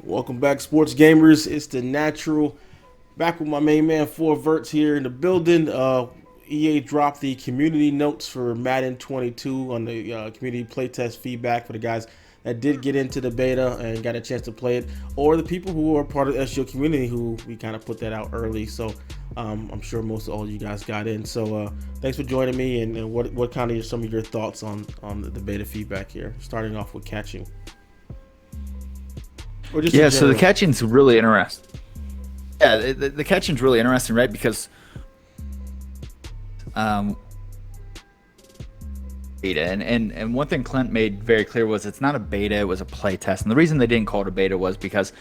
Welcome back, sports gamers. It's the natural. Back with my main man, Four Verts here in the building. EA dropped the community notes for Madden 22 on the community playtest feedback for the guys that did get into the beta and got a chance to play it, or the people who are part of the SGO community who we kind of put that out early. So I'm sure most of all you guys got in. So thanks for joining me. And what kind of some of your thoughts on the beta feedback here? Starting off with catching. Or just Yeah, so the catching's really interesting. Yeah, the catching's really interesting, right? Because um, beta and one thing Clint made very clear was it's not a beta, it was a play test. And the reason they didn't call it a beta was because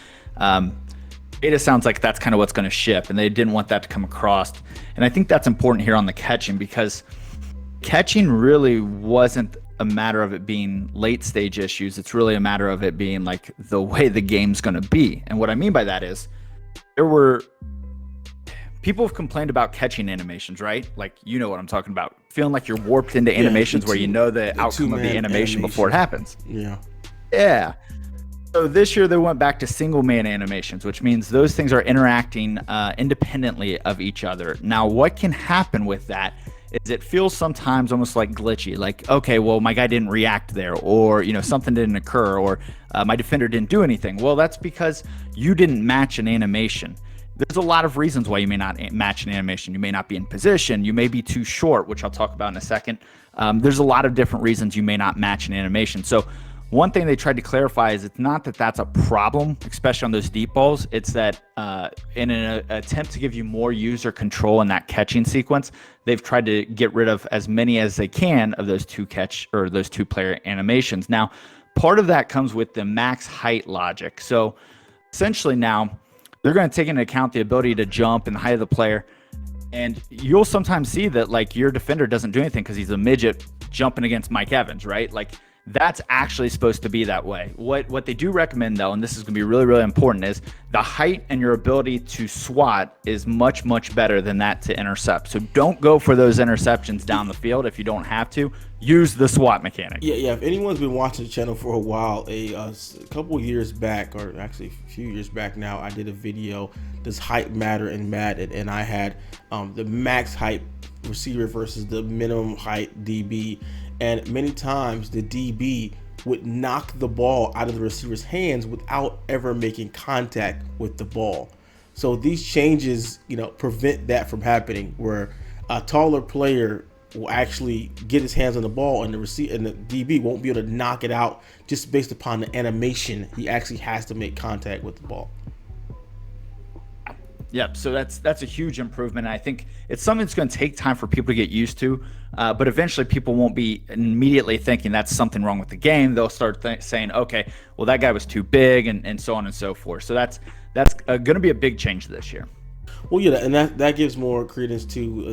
beta sounds like that's kind of what's going to ship, and they didn't want that to come across. And I think that's important here on the catching, because catching really wasn't a matter of it being late stage issues. It's really a matter of it being like the way the game's going to be. And what I mean by that is there were people have complained about catching animations, right? Like, you know what I'm talking about, feeling like you're warped into animations where you know the outcome of the animation before it happens. Yeah. So this year they went back to single man animations, which means those things are interacting independently of each other. Now, what can happen with that is it feels sometimes almost like glitchy, like, okay, well, my guy didn't react there, or, you know, something didn't occur, or my defender didn't do anything. Well, that's because you didn't match an animation. There's a lot of reasons why you may not match an animation. You may not be in position. You may be too short, which I'll talk about in a second. There's a lot of different reasons you may not match an animation. So one thing they tried to clarify is it's not that that's a problem, especially on those deep balls. It's that in an attempt to give you more user control in that catching sequence, they've tried to get rid of as many as they can of those two player animations. Now, part of that comes with the max height logic. So essentially now they're going to take into account the ability to jump and the height of the player. And you'll sometimes see that like your defender doesn't do anything because he's a midget jumping against Mike Evans, right? Like, that's actually supposed to be that way. What they do recommend, though, and this is going to be really, really important, is the height and your ability to swat is much, much better than that to intercept. So don't go for those interceptions down the field if you don't have to. Use the SWAT mechanic. Yeah. If anyone's been watching the channel for a while, a couple years back, or actually a few years back now, I did a video, does height matter in Madden? And I had the max height receiver versus the minimum height DB. And many times the DB would knock the ball out of the receiver's hands without ever making contact with the ball. So these changes, prevent that from happening, where a taller player will actually get his hands on the ball and the DB won't be able to knock it out just based upon the animation. He actually has to make contact with the ball. Yep. So that's a huge improvement. And I think it's something that's going to take time for people to get used to. But eventually people won't be immediately thinking that's something wrong with the game. They'll start saying, okay, well, that guy was too big, and so on and so forth. So that's going to be a big change this year. Well, yeah, and that gives more credence to,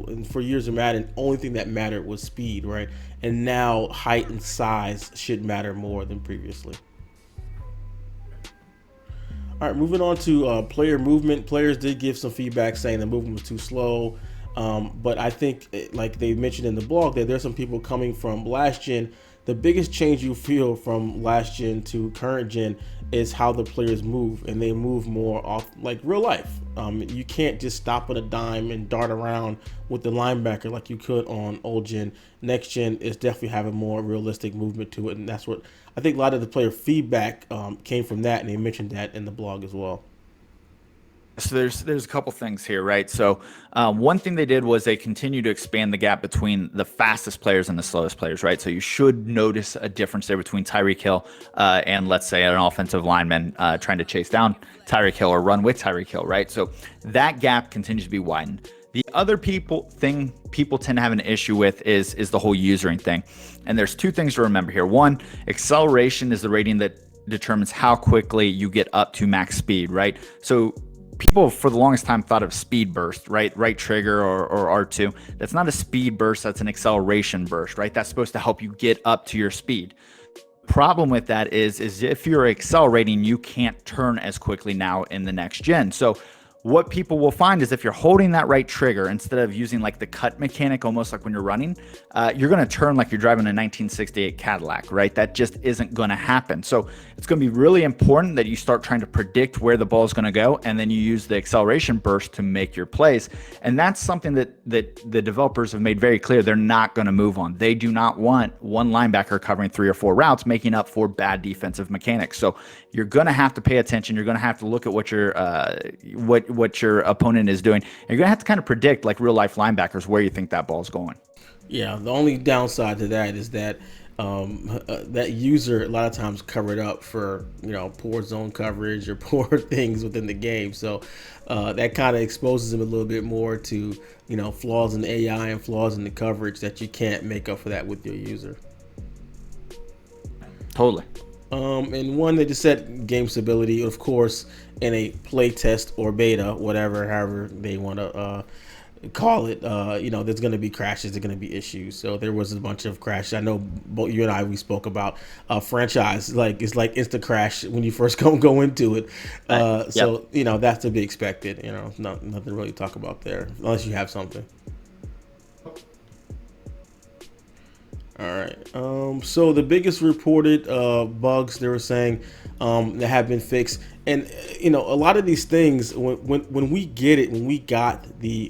and for years of Madden, only thing that mattered was speed, right? And now height and size should matter more than previously. All right, moving on to player movement. Players did give some feedback saying the movement was too slow. But I think, like they mentioned in the blog, that there's some people coming from last gen. The biggest change you feel from last gen to current gen is how the players move, and they move more off like real life. You can't just stop on a dime and dart around with the linebacker like you could on old gen. Next gen is definitely having more realistic movement to it, and that's what I think a lot of the player feedback came from that, and they mentioned that in the blog as well. So there's a couple things here, right? So one thing they did was they continue to expand the gap between the fastest players and the slowest players, right? So you should notice a difference there between Tyreek Hill and, let's say, an offensive lineman trying to chase down Tyreek Hill or run with Tyreek Hill, right? So that gap continues to be widened. The other thing people tend to have an issue with is the whole usering thing. And there's two things to remember here. One, acceleration is the rating that determines how quickly you get up to max speed, right? So people for the longest time thought of speed burst, right trigger or R2. That's not a speed burst, that's an acceleration burst, right? That's supposed to help you get up to your speed. Problem with that is if you're accelerating, you can't turn as quickly now in the next gen. So what people will find is if you're holding that right trigger instead of using like the cut mechanic, almost like when you're running, you're going to turn like you're driving a 1968 Cadillac, right? That just isn't going to happen. So it's going to be really important that you start trying to predict where the ball is going to go, and then you use the acceleration burst to make your plays. And that's something that the developers have made very clear they're not going to move on. They do not want one linebacker covering 3 or 4 routes, making up for bad defensive mechanics. So you're going to have to pay attention. You're going to have to look at what your opponent is doing. And you're going to have to kind of predict, like real life linebackers, where you think that ball is going. Yeah, the only downside to that is that that user a lot of times covered up for poor zone coverage or poor things within the game. So that kind of exposes him a little bit more to flaws in the AI and flaws in the coverage that you can't make up for that with your user. Totally. And one, they just said game stability, of course, in a play test or beta, however they want to call it. There's going to be crashes, there's going to be issues. So there was a bunch of crashes. I know both you and I, we spoke about franchise, like it's like instant crash when you first go into it. So that's to be expected. Nothing really to talk about there unless you have something. All right. So the biggest reported bugs they were saying that have been fixed, and a lot of these things when we get it, when we got the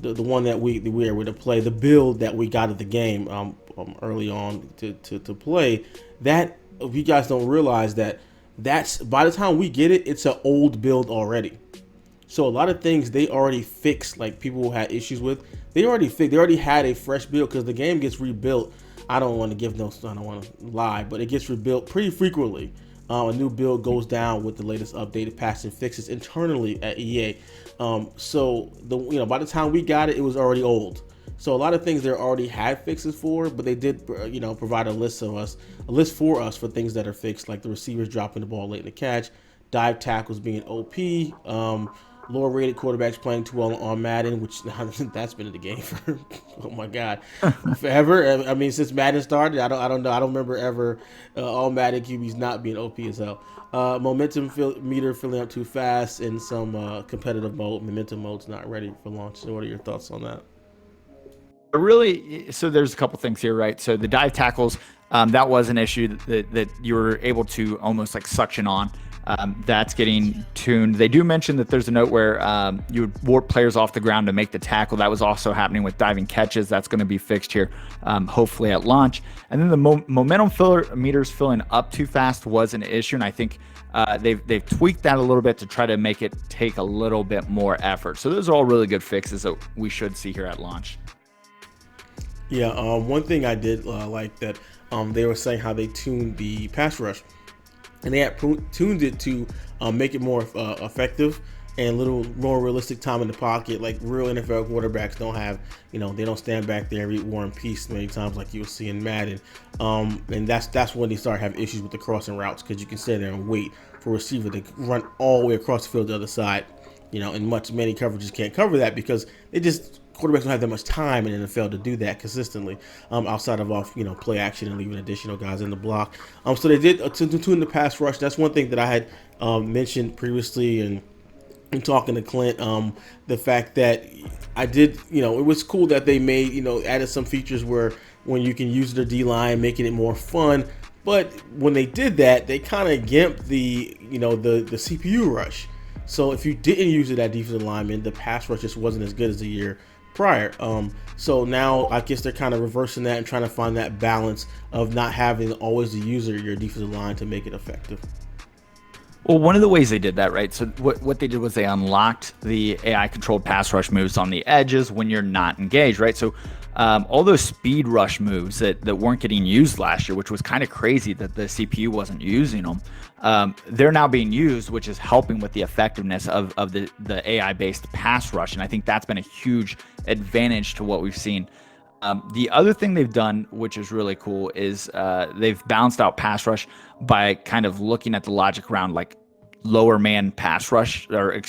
one that we were able to play, the build that we got at the game early on to play, that if you guys don't realize that's by the time we get it, it's an old build already. So a lot of things they already fixed, like people who had issues with, they already fixed. They already had a fresh build because the game gets rebuilt. I don't want to lie, but it gets rebuilt pretty frequently. A new build goes down with the latest updated patch and fixes internally at EA. So by the time we got it, it was already old. So a lot of things they already had fixes for, but they did provide a list for us for things that are fixed, like the receivers dropping the ball late in the catch, dive tackles being OP. Lower rated quarterbacks playing too well on Madden, which that's been in the game for oh my god, forever. I mean, since Madden started, I don't know. I don't remember ever all Madden QBs not being OP as hell. Momentum meter filling up too fast in some competitive mode. Momentum mode's not ready for launch. So what are your thoughts on that? So there's a couple things here, right? So the dive tackles, that was an issue that you were able to almost like suction on. That's getting tuned. They do mention that there's a note where you would warp players off the ground to make the tackle. That was also happening with diving catches. That's going to be fixed here, hopefully at launch. And then the momentum meters filling up too fast was an issue, and I think they've tweaked that a little bit to try to make it take a little bit more effort. So those are all really good fixes that we should see here at launch. Yeah, one thing I did like that they were saying how they tuned the pass rush. And they had tuned it to make it more effective and a little more realistic time in the pocket. Like real NFL quarterbacks don't have, they don't stand back there and read War and Peace many times like you'll see in Madden. And that's when they start having issues with the crossing routes, because you can sit there and wait for a receiver to run all the way across the field the other side. And many coverages can't cover that because quarterbacks don't have that much time in the NFL to do that consistently, outside of play action and leaving additional guys in the block. So they did tune the pass rush. That's one thing that I had mentioned previously and in talking to Clint. The fact that I did, it was cool that they made, added some features where when you can use the D-line, making it more fun. But when they did that, they kind of gimped the CPU rush. So if you didn't use it at defensive lineman, the pass rush just wasn't as good as the year prior. So now I guess they're kind of reversing that and trying to find that balance of not having always the user your defensive line to make it effective. Well, one of the ways they did that, right? So what they did was they unlocked the AI controlled pass rush moves on the edges when you're not engaged, right? So all those speed rush moves that weren't getting used last year, which was kind of crazy that the CPU wasn't using them, they're now being used, which is helping with the effectiveness of the AI-based pass rush. And I think that's been a huge advantage to what we've seen. The other thing they've done, which is really cool, is they've balanced out pass rush by kind of looking at the logic around like lower man pass rush, or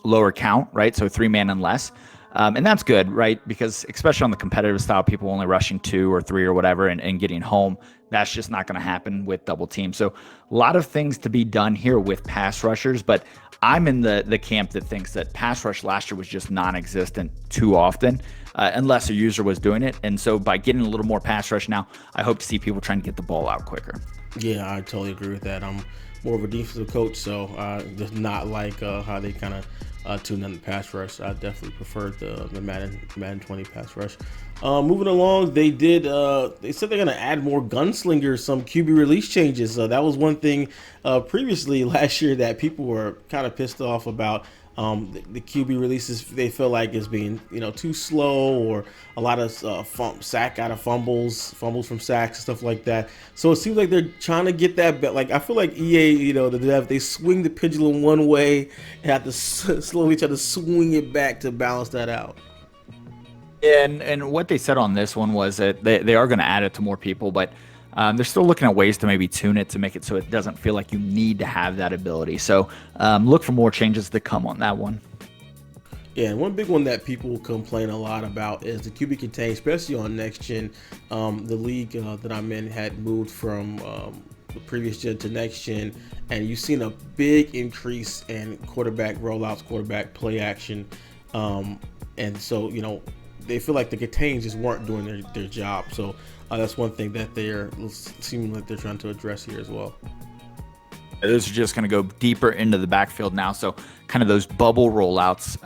lower count, right? So 3-man and less. And that's good, right? Because especially on the competitive style, people only rushing 2 or 3 or whatever and getting home, That's just not going to happen with double team. So a lot of things to be done here with pass rushers, but I'm in the camp that thinks that pass rush last year was just non-existent too often, unless a user was doing it. And so by getting a little more pass rush now, I hope to see people trying to get the ball out quicker. Yeah, I totally agree with that. I'm more of a defensive coach, so just not like how they kind of tune in the pass rush. I definitely prefer the Madden 20 pass rush. Moving along, they said they're gonna add more gunslingers, some QB release changes. That was one thing previously last year that people were kind of pissed off about. The QB releases they feel like is being too slow, or a lot of sack out of fumbles from sacks and stuff like that. So it seems like they're trying to get that. But like I feel like EA, the dev, they swing the pendulum one way and have to slowly try to swing it back to balance that out. And what they said on this one was that they are going to add it to more people, but they're still looking at ways to maybe tune it to make it so it doesn't feel like you need to have that ability. So look for more changes to come on that one. Yeah, and one big one that people complain a lot about is the QB contain, especially on next gen. The league that I'm in had moved from the previous gen to next gen, and you've seen a big increase in quarterback rollouts, quarterback play action, and so they feel like the contains just weren't doing their job. So that's one thing that they're seeming like they're trying to address here as well. Those are just going to go deeper into the backfield now. So kind of those bubble rollouts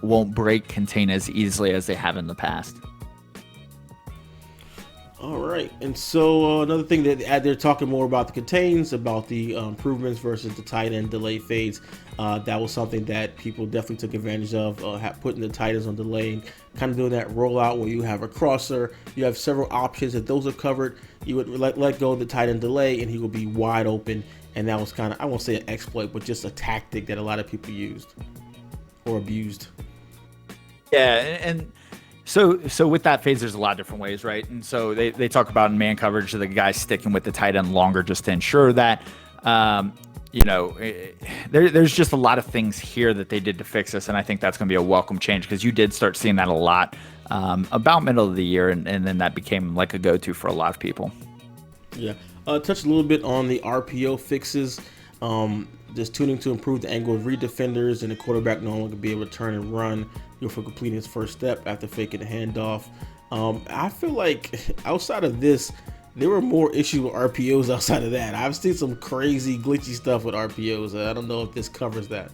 won't break contain as easily as they have in the past. All right, and so another thing that they're talking more about the contains, about the improvements versus the tight end delay fades. That was something that people definitely took advantage of, putting the tight ends on delay and kind of doing that rollout where you have a crosser, you have several options. If those are covered, you would let go of the tight end delay and he will be wide open. And that was kind of, I won't say an exploit, but just a tactic that a lot of people used or abused. Yeah, and so with that phase, there's a lot of different ways, right? And so they talk about in man coverage, the guy sticking with the tight end longer just to ensure that, there's just a lot of things here that they did to fix this, and I think that's going to be a welcome change because you did start seeing that a lot about middle of the year, and then that became like a go-to for a lot of people. Yeah, touch a little bit on the RPO fixes. Just tuning to improve the angle of read defenders, and the quarterback no longer be able to turn and run for completing his first step after faking the handoff. I feel like outside of this, there were more issues with RPOs outside of that. I've seen some crazy glitchy stuff with RPOs. I don't know if this covers that.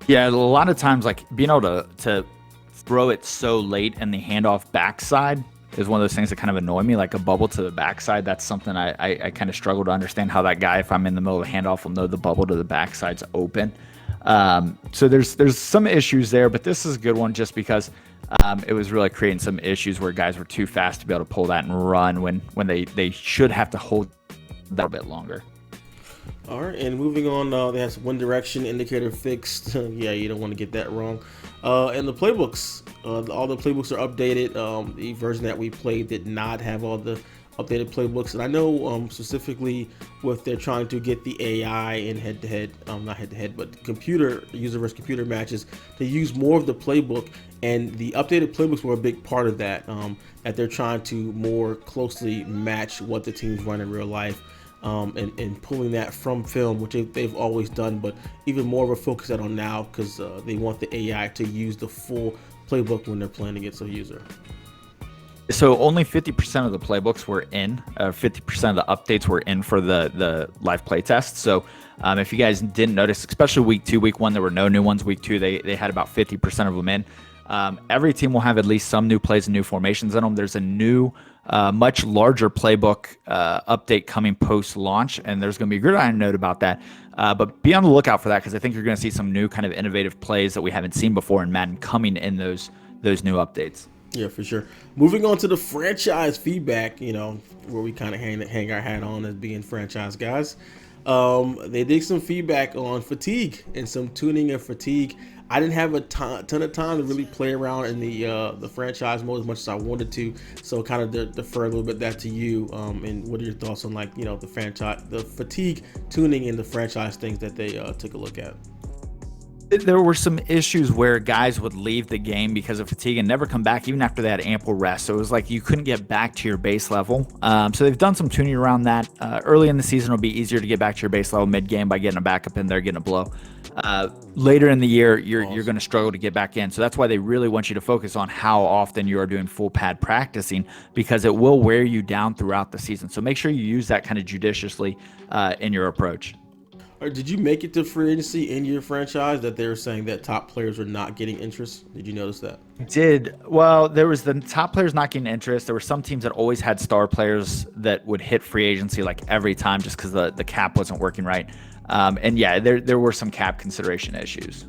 Yeah, a lot of times, like being able to throw it so late in the handoff backside is one of those things that kind of annoy me, like a bubble to the backside. That's something I kind of struggle to understand how that guy, if I'm in the middle of a handoff, will know the bubble to the backside's open. So there's some issues there, but this is a good one just because it was really creating some issues where guys were too fast to be able to pull that and run when they should have to hold that a bit longer. All right, and moving on, they have one direction indicator fixed. Yeah, you don't want to get that wrong. And the playbooks, all the playbooks are updated. The version that we played did not have all the updated playbooks, and I know specifically with they're trying to get the AI in head-to-head, not head-to-head, but computer user versus computer matches to use more of the playbook, and the updated playbooks were a big part of that. That they're trying to more closely match what the teams run in real life. And pulling that from film, which they've always done, but even more of a focus on now because they want the AI to use the full playbook when they're playing against a user. So only 50% of the playbooks were in, 50% of the updates were in for the live play test. So if you guys didn't notice, especially week 2, week 1, there were no new ones. Week 2, they had about 50% of them in. Every team will have at least some new plays and new formations in them. There's a new, much larger playbook update coming post-launch, and there's going to be a gridiron note about that. But be on the lookout for that because I think you're going to see some new kind of innovative plays that we haven't seen before in Madden coming in those new updates. Yeah, for sure. Moving on to the franchise feedback, where we kind of hang our hat on as being franchise guys. They did some feedback on fatigue and some tuning of fatigue. I didn't have a ton of time to really play around in the franchise mode as much as I wanted to, so kind of defer a little bit that to you. And what are your thoughts on the fatigue tuning and the franchise things that they took a look at? There were some issues where guys would leave the game because of fatigue and never come back even after they had ample rest. So it was like you couldn't get back to your base level. So they've done some tuning around that. Early in the season, it'll be easier to get back to your base level mid-game by getting a backup in there, getting a blow. Later in the year, you're going to struggle to get back in. So that's why they really want you to focus on how often you are doing full pad practicing, because it will wear you down throughout the season. So make sure you use that kind of judiciously in your approach. Or did you make it to free agency in your franchise that they were saying that top players were not getting interest? Did you notice that? Well, there was the top players not getting interest. There were some teams that always had star players that would hit free agency like every time just because the cap wasn't working right. And yeah, there were some cap consideration issues.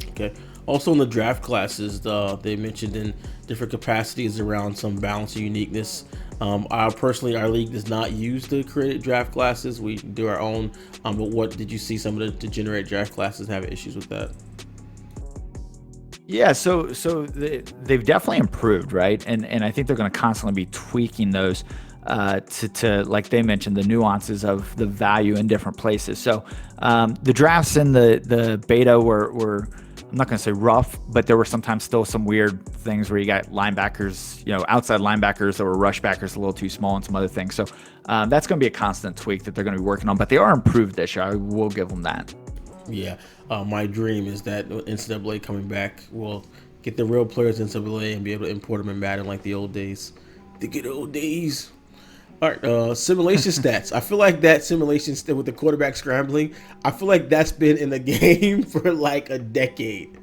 Okay. Also in the draft classes, they mentioned in different capacities around some balance and uniqueness. Personally, our league does not use the created draft classes. We do our own. But what did you see some of the degenerate draft classes have issues with that? Yeah, so they've definitely improved, right? And I think they're going to constantly be tweaking those to like they mentioned, the nuances of the value in different places. So the drafts in the beta were I'm not going to say rough, but there were sometimes still some weird things where you got linebackers, outside linebackers that were rush backers a little too small and some other things. So that's going to be a constant tweak that they're going to be working on, but they are improved this year. I will give them that. Yeah. My dream is that NCAA coming back will get the real players in NCAA and be able to import them in Madden like the old days. The good old days. All right, simulation stats. I feel like that simulation with the quarterback scrambling, I feel like that's been in the game for like a decade.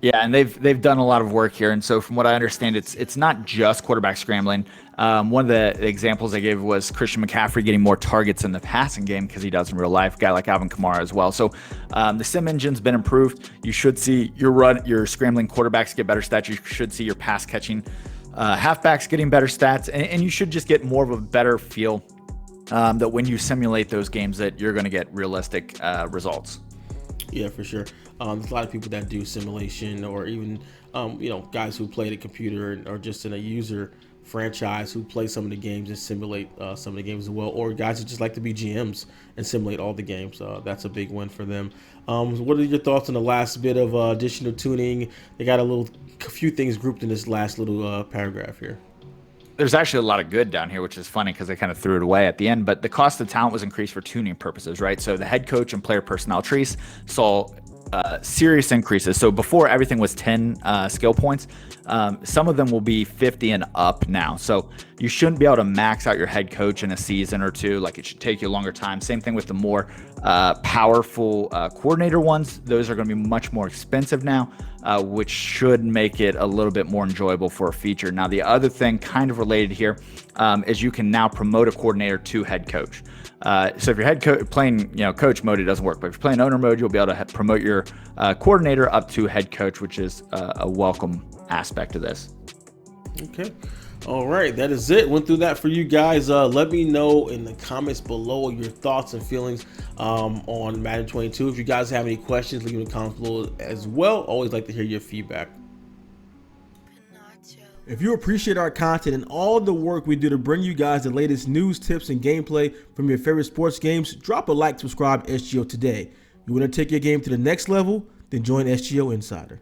Yeah, and they've done a lot of work here. And so from what I understand, it's not just quarterback scrambling. One of the examples they gave was Christian McCaffrey getting more targets in the passing game because he does in real life. A guy like Alvin Kamara as well. So the sim engine's been improved. You should see your scrambling quarterbacks get better stats. You should see your pass catching halfbacks getting better stats, and you should just get more of a better feel that when you simulate those games that you're going to get realistic results. Yeah, for sure. There's a lot of people that do simulation, or even guys who play the computer or just in a user franchise who play some of the games and simulate some of the games as well, or guys who just like to be GMs and simulate all the games. That's a big win for them. What are your thoughts on the last bit of additional tuning? They got a few things grouped in this last little paragraph here. There's actually a lot of good down here, which is funny because they kind of threw it away at the end. But the cost of talent was increased for tuning purposes, right? So the head coach and player personnel trees saw serious increases. So before, everything was 10 skill points. Some of them will be 50 and up now. So you shouldn't be able to max out your head coach in a season or two. Like, it should take you a longer time. Same thing with the more powerful coordinator ones. Those are going to be much more expensive now, which should make it a little bit more enjoyable for a feature. Now, the other thing kind of related here is you can now promote a coordinator to head coach. So if you're playing coach mode, it doesn't work. But if you're playing owner mode, you'll be able to promote your coordinator up to head coach, which is a welcome aspect of this. Okay. All right, that is it. Went through that for you guys. Let me know in the comments below your thoughts and feelings on Madden 22. If you guys have any questions, leave them in the comments below as well. Always like to hear your feedback. If you appreciate our content and all the work we do to bring you guys the latest news, tips, and gameplay from your favorite sports games, drop a like, subscribe, SGO today. You want to take your game to the next level? Then join SGO Insider.